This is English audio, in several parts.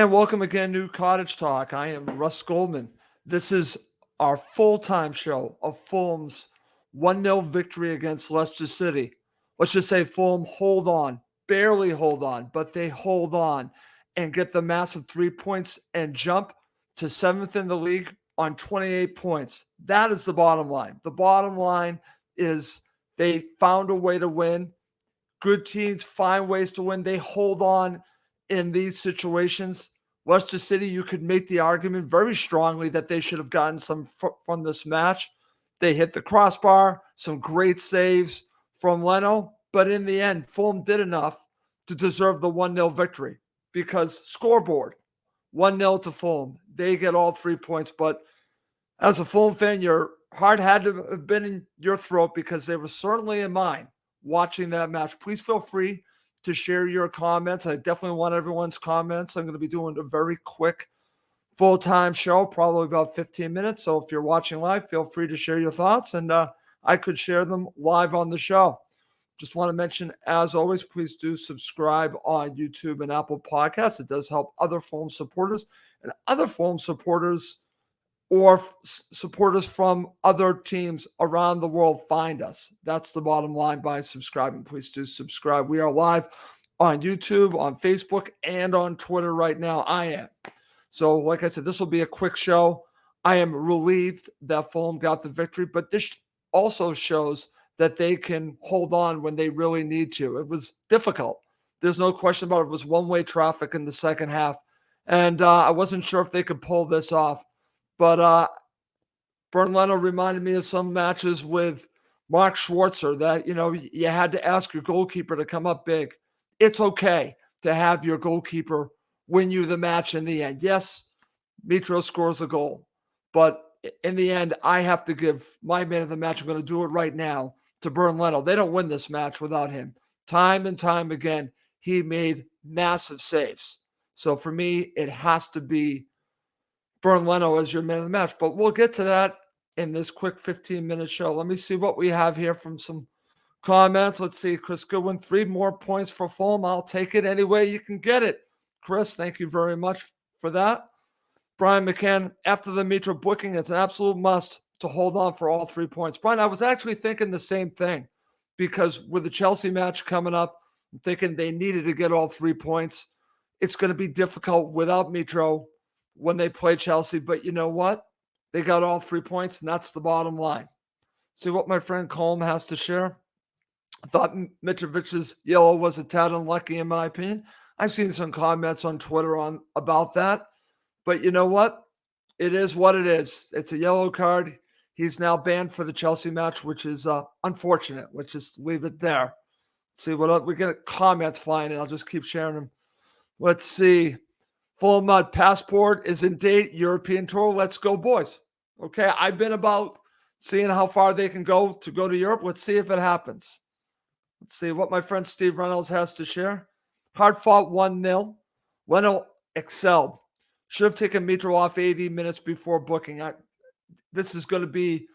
And welcome again to Cottage Talk. I am Russ Goldman. This is our full-time show of Fulham's 1-0 victory against Leicester City. Let's just say Fulham hold on, barely hold on, but they hold on and get the massive 3 points and jump to 7th in the league on 28 points. That is the bottom line. The bottom line is they found a way to win. Good teams find ways to win. They hold on in these situations. Leicester City, you could make the argument very strongly that they should have gotten some from this match. They hit the crossbar, some great saves from Leno, but in the end, Fulham did enough to deserve the 1-0 victory because scoreboard, 1-0 to Fulham. They get all 3 points, but as a Fulham fan, your heart had to have been in your throat because they were certainly in mine watching that match. Please feel free to share your comments. I definitely want everyone's comments. I'm going to be doing a very quick full-time show, probably about 15 minutes. So if you're watching live, feel free to share your thoughts, and I could share them live on the show. Just want to mention, as always, please do subscribe on YouTube and Apple Podcasts. It does help other Fulham supporters and other Fulham supporters or supporters from other teams around the world find us. That's the bottom line by subscribing. Please do subscribe. We are live on YouTube, on Facebook, and on Twitter right now. I am. So, like I said, this will be a quick show. I am relieved that Fulham got the victory, but this also shows that they can hold on when they really need to. It was difficult. There's no question about it. It was one-way traffic in the second half, and I wasn't sure if they could pull this off. But Bernd Leno reminded me of some matches with Mark Schwarzer that, you had to ask your goalkeeper to come up big. It's okay to have your goalkeeper win you the match in the end. Yes, Mitro scores a goal, but in the end, I have to give my man of the match. I'm going to do it right now to Bernd Leno. They don't win this match without him. Time and time again, he made massive saves. So for me, it has to be Bernd Leno as your man of the match. But we'll get to that in this quick 15-minute show. Let me see what we have here from some comments. Let's see. Chris Goodwin, 3 more points for Fulham. I'll take it any way you can get it. Chris, thank you very much for that. Brian McCann, after the Mitra booking, it's an absolute must to hold on for all 3 points. Brian, I was actually thinking the same thing because with the Chelsea match coming up, I'm thinking they needed to get all 3 points. It's going to be difficult without Mitro when they play Chelsea, but you know what? They got all 3 points, and that's the bottom line. See what my friend Colm has to share? I thought Mitrovic's yellow was a tad unlucky, in my opinion. I've seen some comments on Twitter about that, but you know what? It is what it is. It's a yellow card. He's now banned for the Chelsea match, which is unfortunate. Let's just leave it there. Let's see what else. We get comments flying in. I'll just keep sharing them. Let's see. Full Mud passport is in date. European tour. Let's go, boys. Okay, I've been about seeing how far they can go to Europe. Let's see if it happens. Let's see what my friend Steve Reynolds has to share. Hard fought 1-0. Leno excelled. Should have taken Mitro off 80 minutes before booking. This is going to be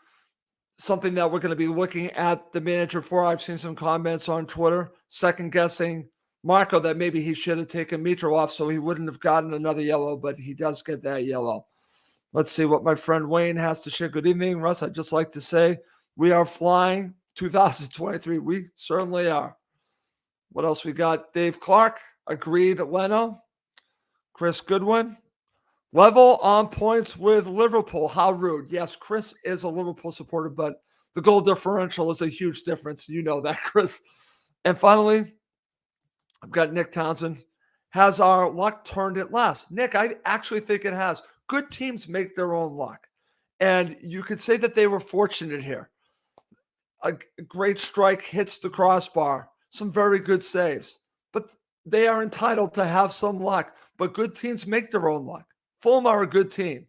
something that we're going to be looking at the manager for. I've seen some comments on Twitter, second guessing Marco that maybe he should have taken Mitro off so he wouldn't have gotten another yellow, but he does get that yellow. Let's see what my friend Wayne has to share. Good evening, Russ. I'd just like to say we are flying 2023. We certainly are. What else we got? Dave Clark, agreed Leno. Chris Goodwin, level on points with Liverpool. How rude. Yes, Chris is a Liverpool supporter, but the goal differential is a huge difference. You know that, Chris. And finally, I've got Nick Townsend. Has our luck turned at last? Nick, I actually think it has. Good teams make their own luck. And you could say that they were fortunate here. A great strike hits the crossbar. Some very good saves. But they are entitled to have some luck. But good teams make their own luck. Fulham are a good team.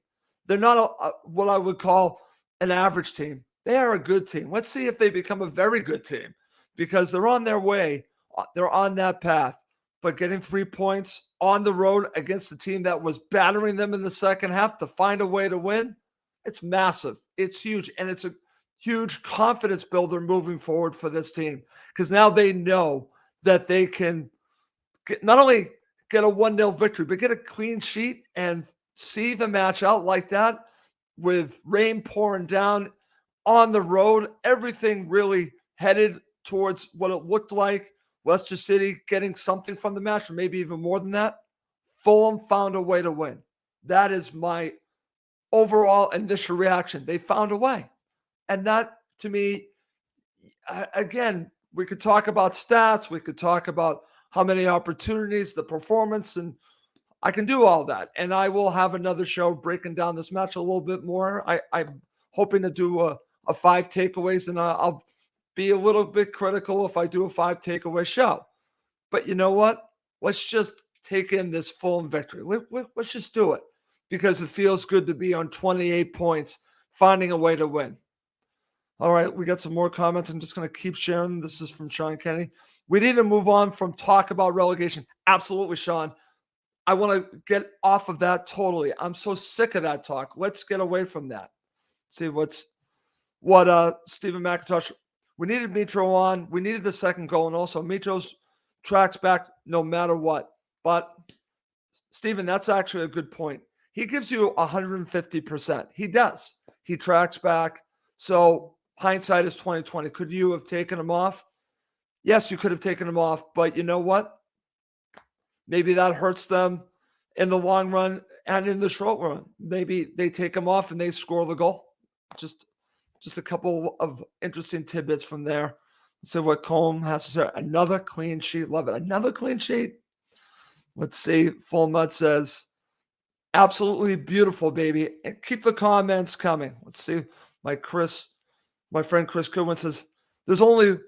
They're not what I would call an average team. They are a good team. Let's see if they become a very good team because they're on their way. They're on that path. But getting 3 points on the road against a team that was battering them in the second half to find a way to win, it's massive. It's huge. And it's a huge confidence builder moving forward for this team because now they know that they can not only get a 1-0 victory, but get a clean sheet and see the match out like that with rain pouring down on the road, everything really headed towards what it looked like. Leicester City getting something from the match, or maybe even more than that. Fulham found a way to win. That is my overall initial reaction. They found a way. And that, to me, again, we could talk about stats. We could talk about how many opportunities, the performance, and I can do all that. And I will have another show breaking down this match a little bit more. I'm hoping to do a 5 takeaways, and I'll be a little bit critical if I do a 5 takeaway show. But you know what? Let's just take in this Fulham victory. Let's just do it because it feels good to be on 28 points, finding a way to win. All right, we got some more comments. I'm just going to keep sharing. This is from Sean Kenny. We need to move on from talk about relegation. Absolutely, Sean. I want to get off of that totally. I'm so sick of that talk. Let's get away from that. See what Stephen McIntosh. We needed Mitro on. We needed the second goal, and also Mitro's tracks back no matter what. But Stephen, that's actually a good point. He gives you 150%. He does. He tracks back. So hindsight is 2020. Could you have taken him off? Yes, you could have taken him off. But you know what? Maybe that hurts them in the long run and in the short run. Maybe they take him off and they score the goal. Just a couple of interesting tidbits from there. Let's see what Colm has to say. Another clean sheet. Love it. Another clean sheet. Let's see. Full Mud says, absolutely beautiful, baby. And keep the comments coming. Let's see. My friend Chris Goodwin says, there's only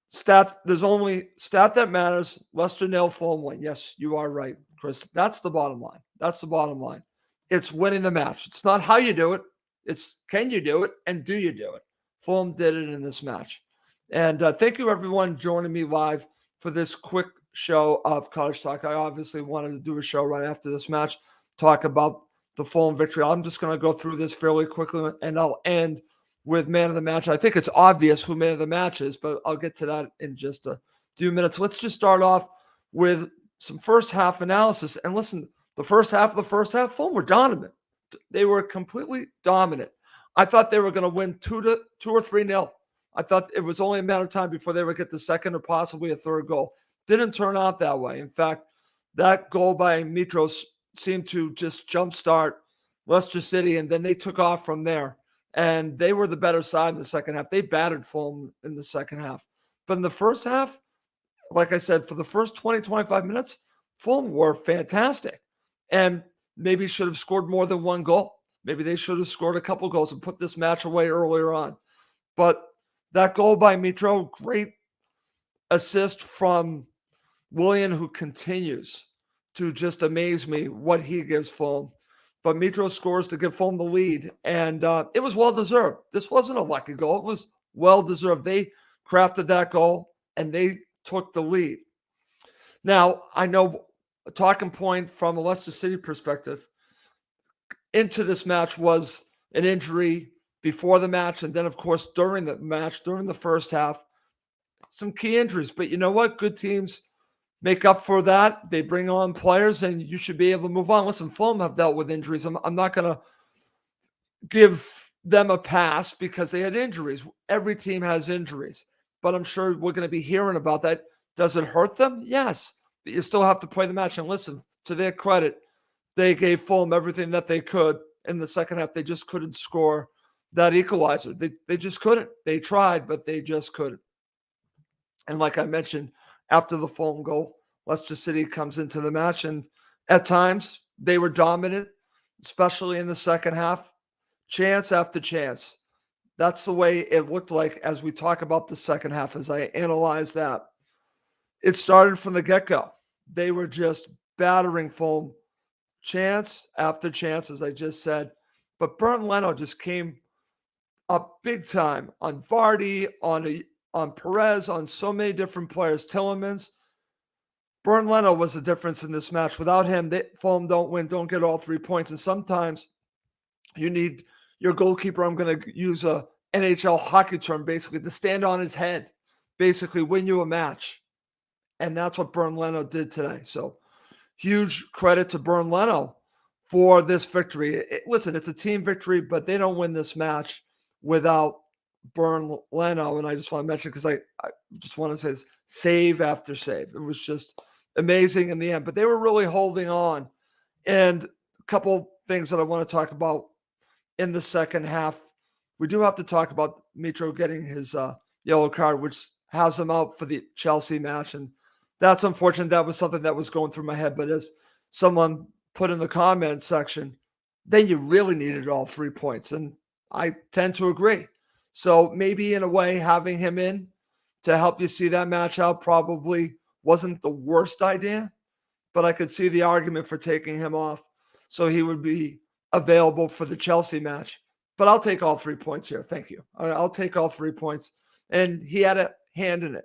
stat that matters. Leicester nil, Fulham win. Yes, you are right, Chris. That's the bottom line. That's the bottom line. It's winning the match. It's not how you do it. It's can you do it and do you do it? Fulham did it in this match. And thank you, everyone, joining me live for this quick show of Cottage Talk. I obviously wanted to do a show right after this match, talk about the Fulham victory. I'm just going to go through this fairly quickly, and I'll end with man of the match. I think it's obvious who man of the match is, but I'll get to that in just a few minutes. Let's just start off with some first half analysis. And listen, the first half, Fulham were dominant. They were completely dominant. I thought they were going to win 2 or 3-0. I thought it was only a matter of time before they would get the second or possibly a third goal. Didn't turn out that way. In fact, that goal by Mitros seemed to just jumpstart Leicester City, and then they took off from there. And they were the better side in the second half. They battered Fulham in the second half. But in the first half, like I said, for the first 20, 25 minutes, Fulham were fantastic. And maybe should have scored more than one goal. Maybe they should have scored a couple goals and put this match away earlier on. But that goal by Mitro, great assist from Willian, who continues to just amaze me what he gives Fulham. But Mitro scores to give Fulham the lead, and it was well-deserved. This wasn't a lucky goal. It was well-deserved. They crafted that goal, and they took the lead. Now, I know a talking point from a Leicester City perspective into this match was an injury before the match, and then, of course, during the match, during the first half, some key injuries. But you know what? Good teams make up for that. They bring on players, and you should be able to move on. Listen, Fulham have dealt with injuries. I'm not going to give them a pass because they had injuries. Every team has injuries, but I'm sure we're going to be hearing about that. Does it hurt them? Yes. But you still have to play the match. And listen, to their credit, they gave Fulham everything that they could in the second half. They just couldn't score that equalizer. They just couldn't. They tried, but they just couldn't. And like I mentioned, after the Fulham goal, Leicester City comes into the match, and at times they were dominant, especially in the second half, chance after chance. That's the way it looked like as we talk about the second half, as I analyze that. It started from the get-go. They were just battering Fulham, chance after chance, as I just said. But Bernd Leno just came up big time on Vardy, on Perez, on so many different players. Tielemans. Bernd Leno was the difference in this match. Without him, Fulham don't win, don't get all 3 points. And sometimes you need your goalkeeper, I'm going to use a NHL hockey term, basically, to stand on his head, basically win you a match. And that's what Bernd Leno did today. So huge credit to Bernd Leno for this victory. Listen, it's a team victory, but they don't win this match without Bernd Leno. And I just want to mention, because I just want to say this, save after save. It was just amazing in the end, but they were really holding on. And a couple things that I want to talk about in the second half. We do have to talk about Mitro getting his yellow card, which has him out for the Chelsea match. And that's unfortunate. That was something that was going through my head. But as someone put in the comments section, then you really needed all 3 points. And I tend to agree. So maybe in a way, having him in to help you see that match out probably wasn't the worst idea, but I could see the argument for taking him off so he would be available for the Chelsea match. But I'll take all 3 points here. Thank you. I'll take all 3 points. And he had a hand in it.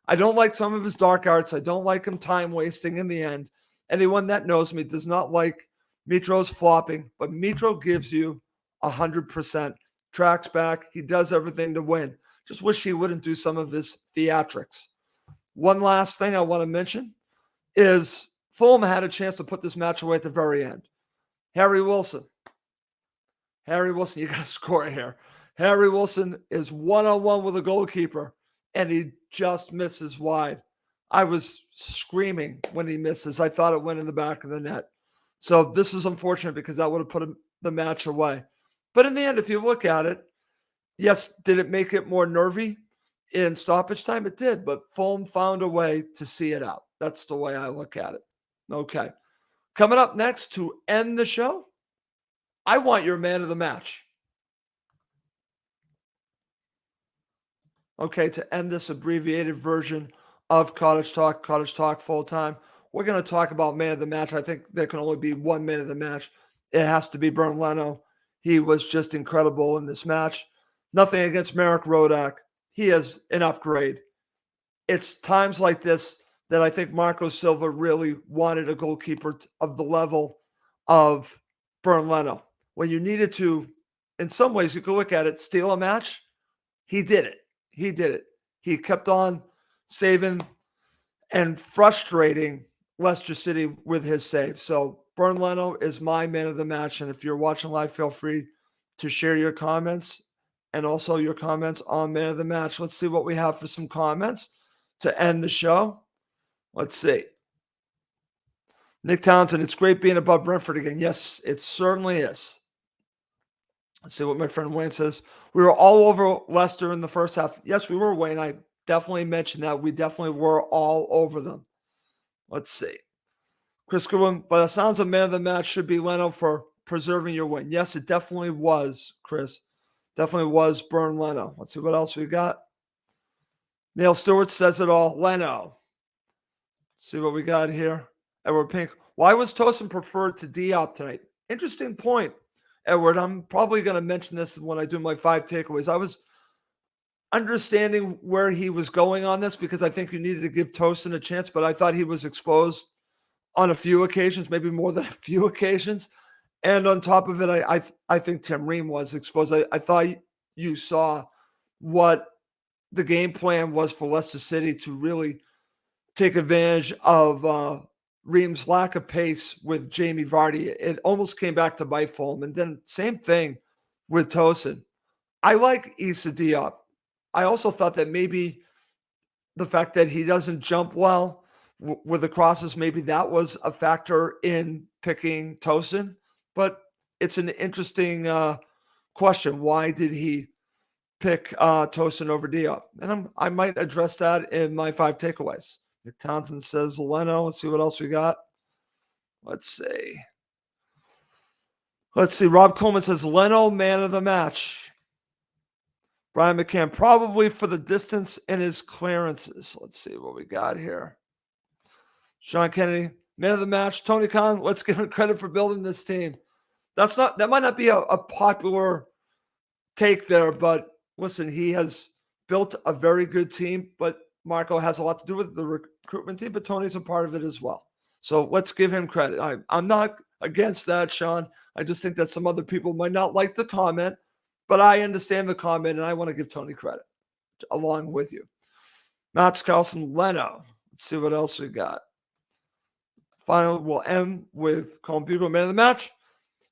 I don't like some of his dark arts. I don't like him time wasting in the end. Anyone that knows me does not like Mitro's flopping, but Mitro gives you 100%. Tracks back. He does everything to win. Just wish he wouldn't do some of his theatrics. One last thing I want to mention is Fulham had a chance to put this match away at the very end. Harry Wilson, you got to score here. Harry Wilson is one-on-one with a goalkeeper, and he just misses wide. I was screaming when he misses. I thought it went in the back of the net. So this is unfortunate because that would have put the match away. But in the end, if you look at it, yes, did it make it more nervy in stoppage time? It did, but Fulham found a way to see it out. That's the way I look at it. Okay. Coming up next to end the show, I want your man of the match. Okay, to end this abbreviated version of Cottage Talk full time, we're going to talk about man of the match. I think there can only be one man of the match. It has to be Bernd Leno. He was just incredible in this match. Nothing against Marek Rodak. He is an upgrade. It's times like this that I think Marco Silva really wanted a goalkeeper of the level of Bernd Leno. When you needed to, in some ways, you could look at it, steal a match. He did it. He kept on saving and frustrating Leicester City with his save. So Bernd Leno is my man of the match. And if you're watching live, feel free to share your comments and also your comments on man of the match. Let's see what we have for some comments to end the show. Let's see. Nick Townsend, it's great being above Brentford again. Yes, it certainly is. Let's see what my friend Wayne says. We were all over Leicester in the first half. Yes, we were, Wayne. I definitely mentioned that. We definitely were all over them. Let's see. Chris Goodwin, by the sounds of man of the match should be Leno for preserving your win. Yes, it definitely was, Chris. Definitely was Bernd Leno. Let's see what else we got. Neil Stewart says it all. Leno. Let's see what we got here. Edward Pink. Why was Tosin preferred to Diop tonight? Interesting point, Edward. I'm probably going to mention this when I do my 5 takeaways. I was understanding where he was going on this because I think you needed to give Tosin a chance, but I thought he was exposed on a few occasions, maybe more than a few occasions. And on top of it, I think Tim Ream was exposed. I thought you saw what the game plan was for Leicester City to really take advantage of Ream's lack of pace with Jamie Vardy. It almost came back to bite Fulham. And then same thing with Tosin. I like Issa Diop. I also thought that maybe the fact that he doesn't jump well with the crosses, maybe that was a factor in picking Tosin. But it's an interesting question. Why did he pick Tosin over Diop? And I might address that in my 5 takeaways. Nick Townsend says Leno. Let's see what else we got. Let's see. Rob Coleman says Leno, man of the match. Brian McCann, probably for the distance in his clearances. Let's see what we got here. Sean Kennedy, man of the match. Tony Khan, let's give him credit for building this team. That might not be a popular take there, but listen, he has built a very good team, but Marco has a lot to do with the recruitment team, but Tony's a part of it as well. So let's give him credit. I'm not against that, Sean. I just think that some other people might not like the comment, but I understand the comment, and I want to give Tony credit along with you. Max Carlson, Leno. Let's see what else we got. Final will end with Colin Bugle man of the match.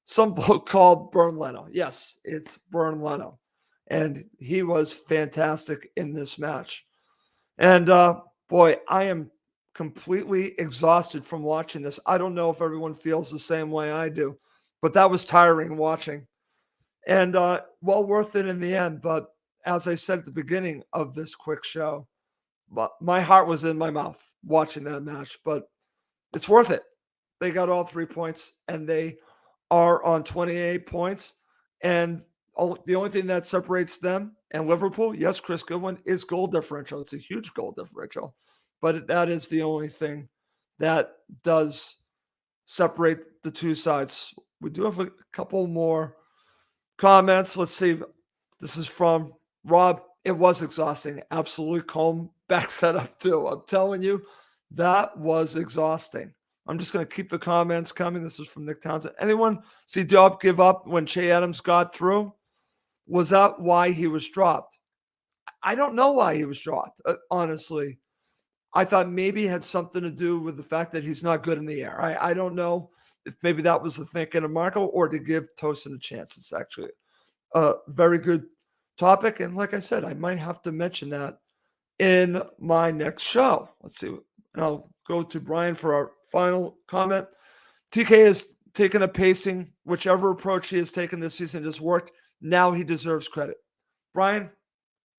Some bloke called Burn Leno. Yes, it's Burn Leno. And he was fantastic in this match. And boy, I am completely exhausted from watching this. I don't know if everyone feels the same way I do, but that was tiring watching. And well worth it in the end. But as I said at the beginning of this quick show, my heart was in my mouth watching that match, but it's worth it. They got all 3 points and they are on 28 points. And the only thing that separates them and Liverpool, yes, Chris Goodwin, is goal differential. It's a huge goal differential, but that is the only thing that does separate the two sides. We do have a couple more comments. Let's see. This is from Rob. It was exhausting. Absolutely. Combe backs that up too. I'm telling you, that was exhausting. I'm just going to keep the comments coming. This is from Nick Townsend. Anyone see Diop give up when Che Adams got through? Was that why he was dropped? I don't know why he was dropped, honestly. I thought maybe it had something to do with the fact that he's not good in the air. I don't know if maybe that was the thinking of Marco or to give Tosin a chance. It's actually a very good topic. And like I said, I might have to mention that in my next show. Let's see. And I'll go to Brian for our final comment. TK has taken a pacing. Whichever approach he has taken this season has worked. Now he deserves credit. Brian,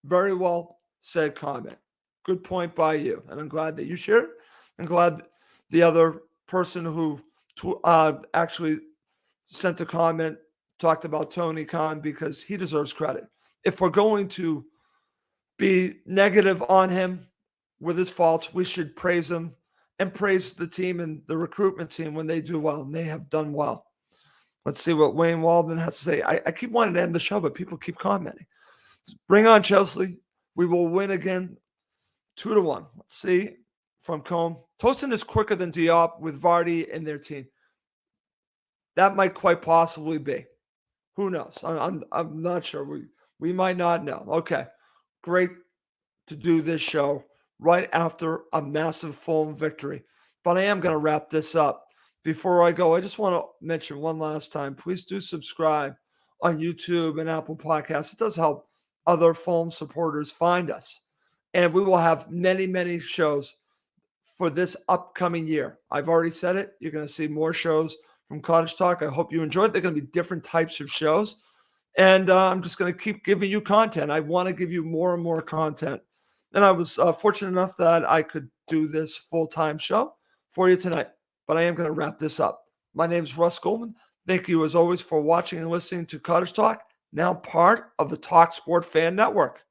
very well said comment. Good point by you. And I'm glad that you shared it. I'm glad the other person who actually sent a comment talked about Tony Khan because he deserves credit. If we're going to be negative on him with his faults, we should praise him and praise the team and the recruitment team when they do well, and they have done well. Let's see what Wayne Walden has to say. I keep wanting to end the show, but people keep commenting. Bring on Chelsea. We will win again 2-1. Let's see from Combe. Tosin is quicker than Diop with Vardy in their team. That might quite possibly be. Who knows? I'm not sure. We might not know. Okay. Great to do this show right after a massive Fulham victory. But I am going to wrap this up. Before I go, I just want to mention one last time, please do subscribe on YouTube and Apple Podcasts. It does help other Fulham supporters find us. And we will have many, many shows for this upcoming year. I've already said it. You're going to see more shows from Cottage Talk. I hope you enjoyed. They're going to be different types of shows. And I'm just going to keep giving you content. I want to give you more and more content. And I was fortunate enough that I could do this full-time show for you tonight. But I am going to wrap this up. My name is Russ Goldman. Thank you, as always, for watching and listening to Cottage Talk, now part of the Talk Sport Fan Network.